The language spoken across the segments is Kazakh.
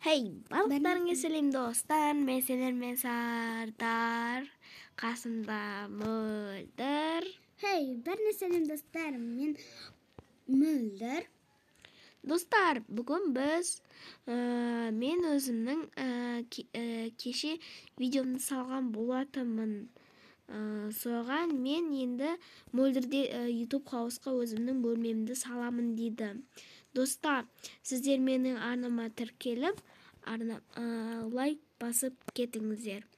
Hey, барлықтарыңа сәлем достар, мен сендермен Сардар, қасымда Мөлдір. Hey, бәріне сәлем достар, мен Мөлдір. Достар, бүгін біз мен өзімнің кеше видеомды салған болатынмын. Соған мен енді Мөлдірде YouTube қауысқа өзімнің бөлмемді саламын дейді. Достар, сіздер менің арнама тіркеліп, лайк басып кетіңіздер.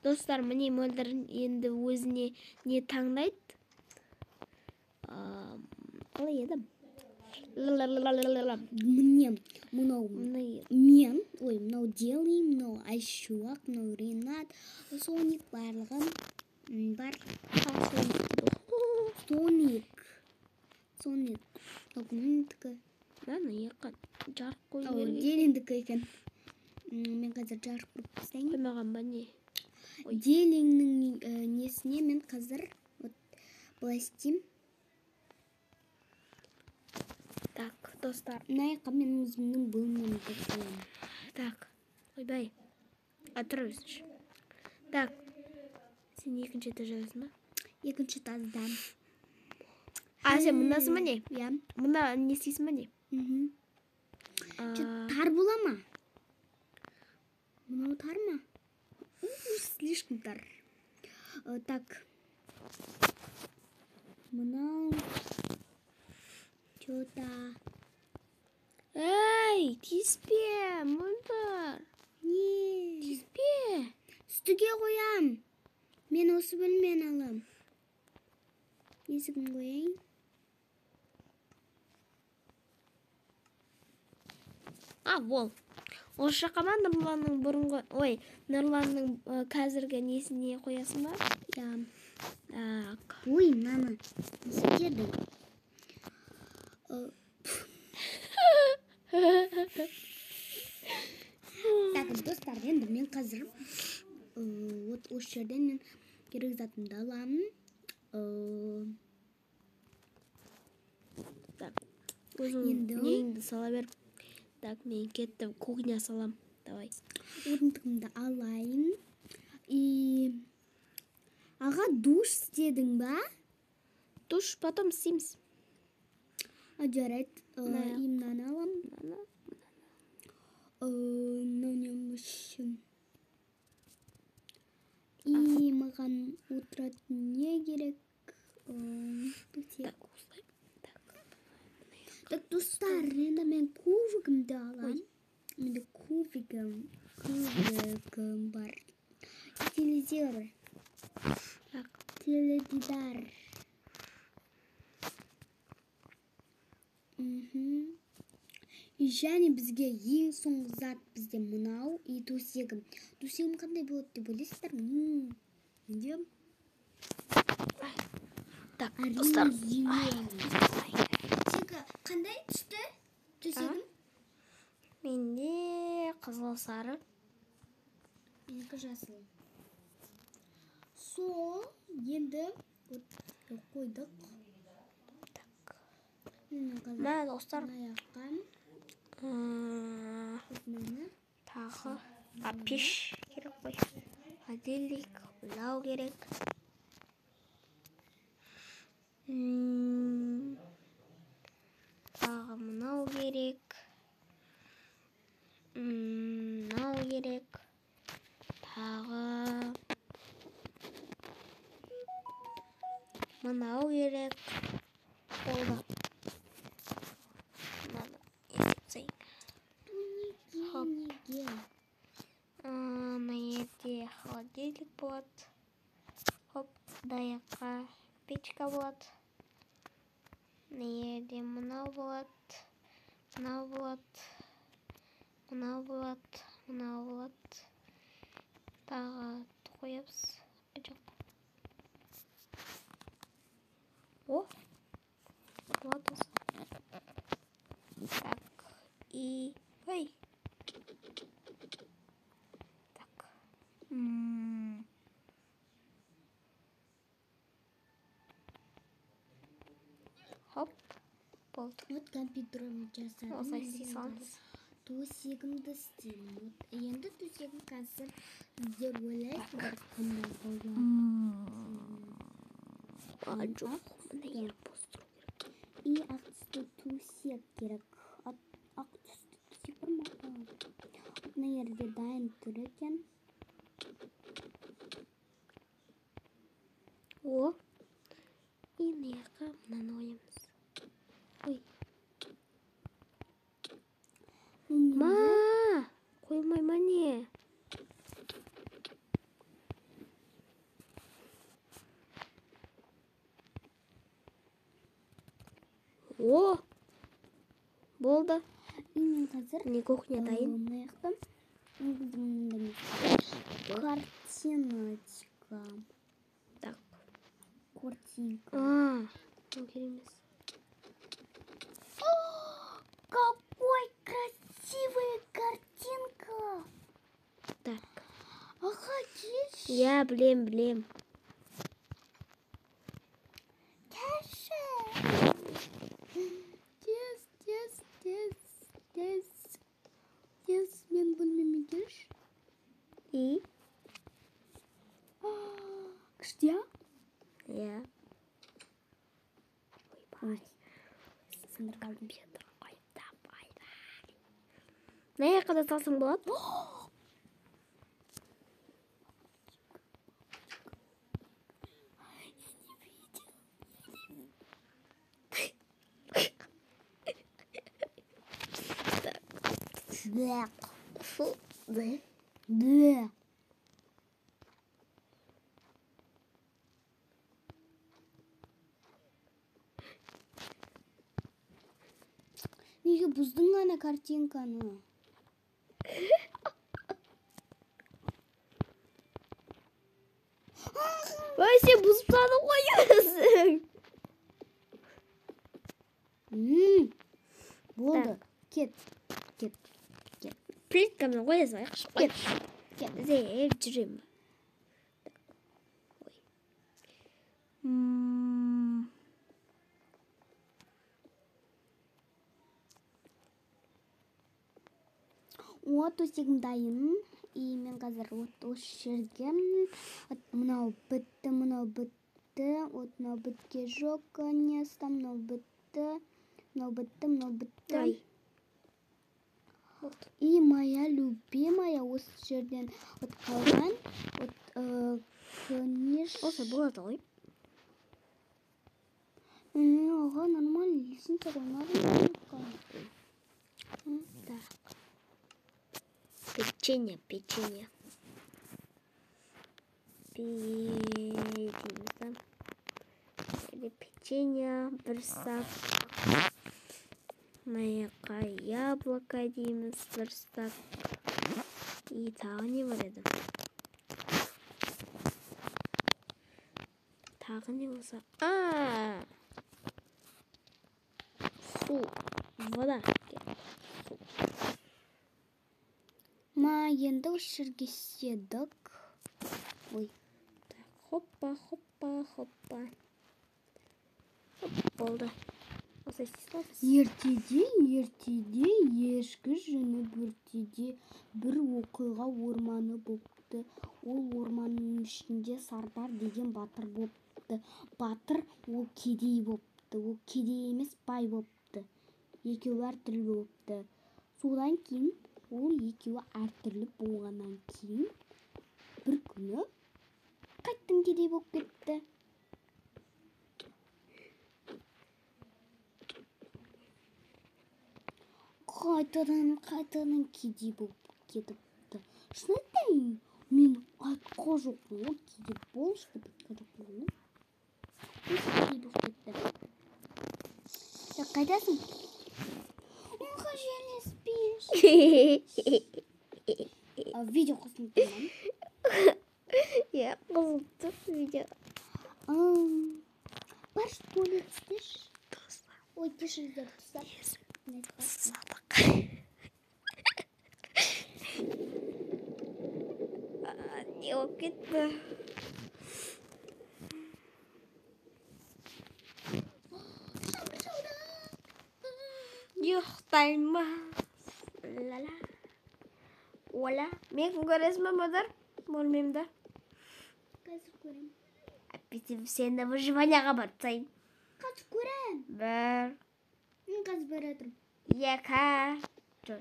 Достар, міне Мөлдір енді өзіне не таңдайды? Қалай еді? Міне, мынау Дели, мынау Айшуақ, мынау Ренат, Соник барлығым бар. Соник. Мендікі. Жарық қою керек. Деліндікі екен. Мен қазір жарық құрып қойсайын. Қоймаған ба не? Деліңнің несіне мен қазір былай істеймін. Так, достар. Мына мен өзімнің бөлмемді қоямын. Так, ойбай. Атыр өзінші. Так, сен екінші етті жазасың ба? Екінші таздан. Сен мұндасың ба не? Иә. Мұнда не істейсің ба не? Тар бола ма? Мынау тар ма? Слишком тар. Так. Мынау. Чё-то. Эй, тиіспе, Мөлдір. Не? Тиіспе. Үстіге қоям. Мен осы бөлмені алам. Есігін қояйын. Ол жаққа ма Нұрланның бұрынғы, Нұрланның қазіргі несіне қоясың ба? Да. Так. Ой, мама, не сидедің. Так, достар, енді мен қазір осы жерден мен керек затымды аламын. Так. Өзің неңді сала бер. Так, мен кеттім, кухня салам. Давай. Орындығымды алайын. Аға, душ істедің ба? Душ потом істейміз. Жарайды. Имнан алам. Маған отыратын не керек? Так, достар, енді мен кубигімді алам. Менде кубигім бар. Телевизор. Теледидар. Және бізге ең соңғы зат бізде мынау и төсегім. Төсегім қандай болады деп ойлайсыздар? Менде Так, достар. Қандай түсті төсегім? Менде қызыл сары. Менікі жасыл. Сол, енді қойдық. Мә, достар. Тағы пеш керек қой. Холодильник, ойлау керек. Тағы мынау керек. Мынау керек. Тағы мынау керек. Болды. Мынаны есептейін. Мына жерде холодильник болады. Хоп, даяққа печка болады. Мына жерде мынау болады. Мынау болады. Мынау болады. Мынау болады. Тағы қоямыз. О, болады осы. Так, и... Ой. Так. Хоп, болды. Вот компьютерім жасадым. Осылай істей саламыз. төсегімді істеймін. Енді төсегім қазір сіздер ойлайсыздар қандай болады. Жоқ, мына ер постыру керек. И ақ түсті төсек керек. Ақ түсті төсек бар ма? Мына жерде дайын тұр екен. О, и мына жаққа мынаны қоямыз. Ой. Ма, қоймай ма не? О, болды. Мен қазір Не кухня дайын? мына жақтан картиночка. Так. Картинка. Ну керемес. Какой красивая картинка! Так. Охотись! Я білем. Тез, мен бөлмеме келші. И? Күшті, я? Я. Ой, сындыр қалдым. Мына жаққа да салсаң болады? Да. Фу, да. Да. Неге бұздың ана картинканы? Ой, сен бұзып тастадың қоясың. Болды. Кет. Плиткамен қоя салайықшы. Кет. Зәйіп жүремін. Төсегім дайын. И мен қазір осы жерге мынау бітті. Мынау бітке жоқ, конечно. Мынау бітті. Ай. И моя любимая осы жерден қалған. Конечно. Осы болады ғой. Оға нормально лесінше қоймады. Так. Печенье. Печенье бір сап. Маяқа яблоко дейміз бір сап. И тағы не бар еді? Тағы не болса? Су. Вода. Енді осы жерге седік. Ой. Хоппа. Болды. Осы естіслапыз. Ертеде ешкі жүні бөртеде бір оқиға орманы бопты. Ол орманның ішінде Сардар деген батыр бопты. Батыр ол кедей бопты. Ол кедей емес бай бопты. Екеуі әртүрлі бопты. Содан кейін ол екеуі әртүрлі болғаннан кейін бір күні қайттың кедей болып кетті. Қайтадан кедей болып кетіпті. Шын айтайын, мен айтқа жоқпын, ол кедей болшы деп айтқа жоқпын. Осы кедей болып кетті. Қайдасың? Онға желеспеш. Видео қосылып тұрмын. Я қосылып тұр видео. Баршы туалет істеші. Ой, кешіріздер тұсап. Садық. Не болып кетті? Ұйықтаймыз. Ла-ла. Оля. Мен көресің ме, Мадыр? Бөлмемді. Қазір көрем. Әппетім сені выживанияға барып сайын. Қазір көрем. Бір. Мен қазір бара тұрмын. Екі. Жүр.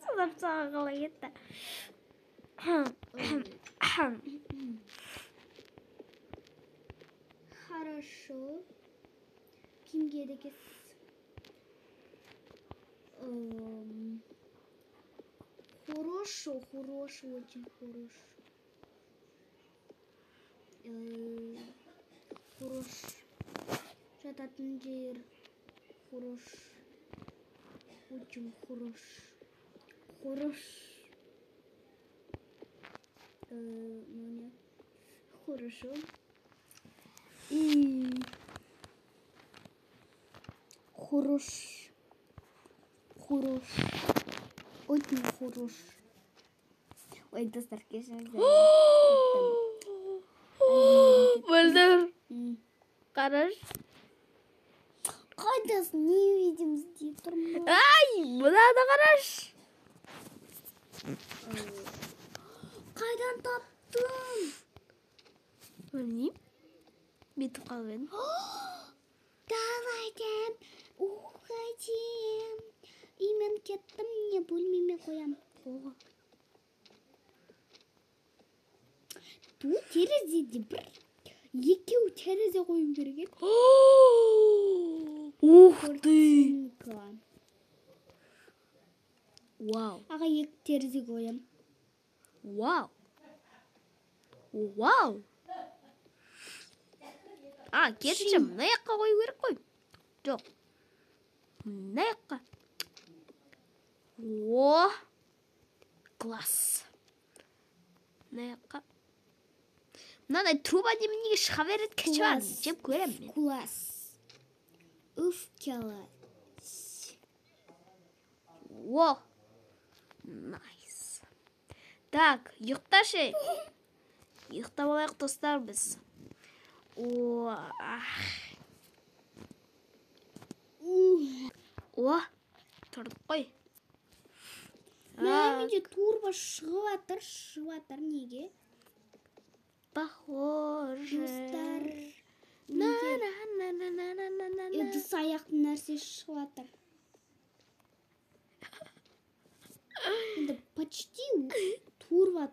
Сынап саған қалай кетті. Хорошо. Кім керек ес? Хорошо, очень хорошо. Хорош. Жататын жер. Хорош. Очень хорош. Хорош. Хорошо. И хорош. Хорош. Очень хорош. Ой, достар кешіріңіз. Мөлдір. Қараш. Қайдасың, не видим деп тұрмын. Ай, бұда да қараш. Қайдан таптың? Білмеймін. Бетіп қалған. Давайте уходим. И мен кеттім, не бөлмеме қоям. Тут терезеде бір екеу терезе қойым керек. Ух ты! Вау. Аға екі терезе қоям. Вау. Вау. Керісінше мына жаққа қою керек қой. Жоқ. Мына жаққа. О! Класс. Мына жаққа. Мынандай труба неменеге шыға береді кіші бар. Жеп көрем мен. Класс. Үф, класс. О! Найс. Так, ұйықташы. Ұйықтап алайық достар біз. О! О! Тұрдық қой. Менде турба шығып атыр неге? Похоже. Достар. На-на-на-на-на-на-на-на. Ыдыс аяқтың нәрсе шығып атыр. Енді почти турба.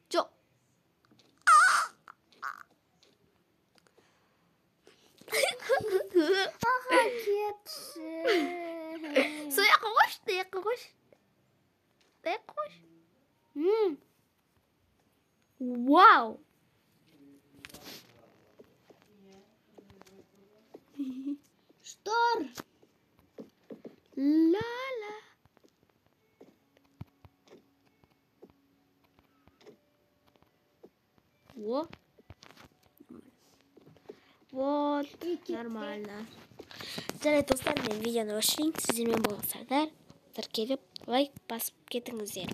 Жоқ. Аға кетші. Сояққа қош, даяққа қош. Даяққа қош. Вау! Штор. Ла-ла. О. Вот, нормально. Жарайды достар, мен видеоны өшірейін. Сіздермен болған сардар. Келіп лайк басып кетіңіздер.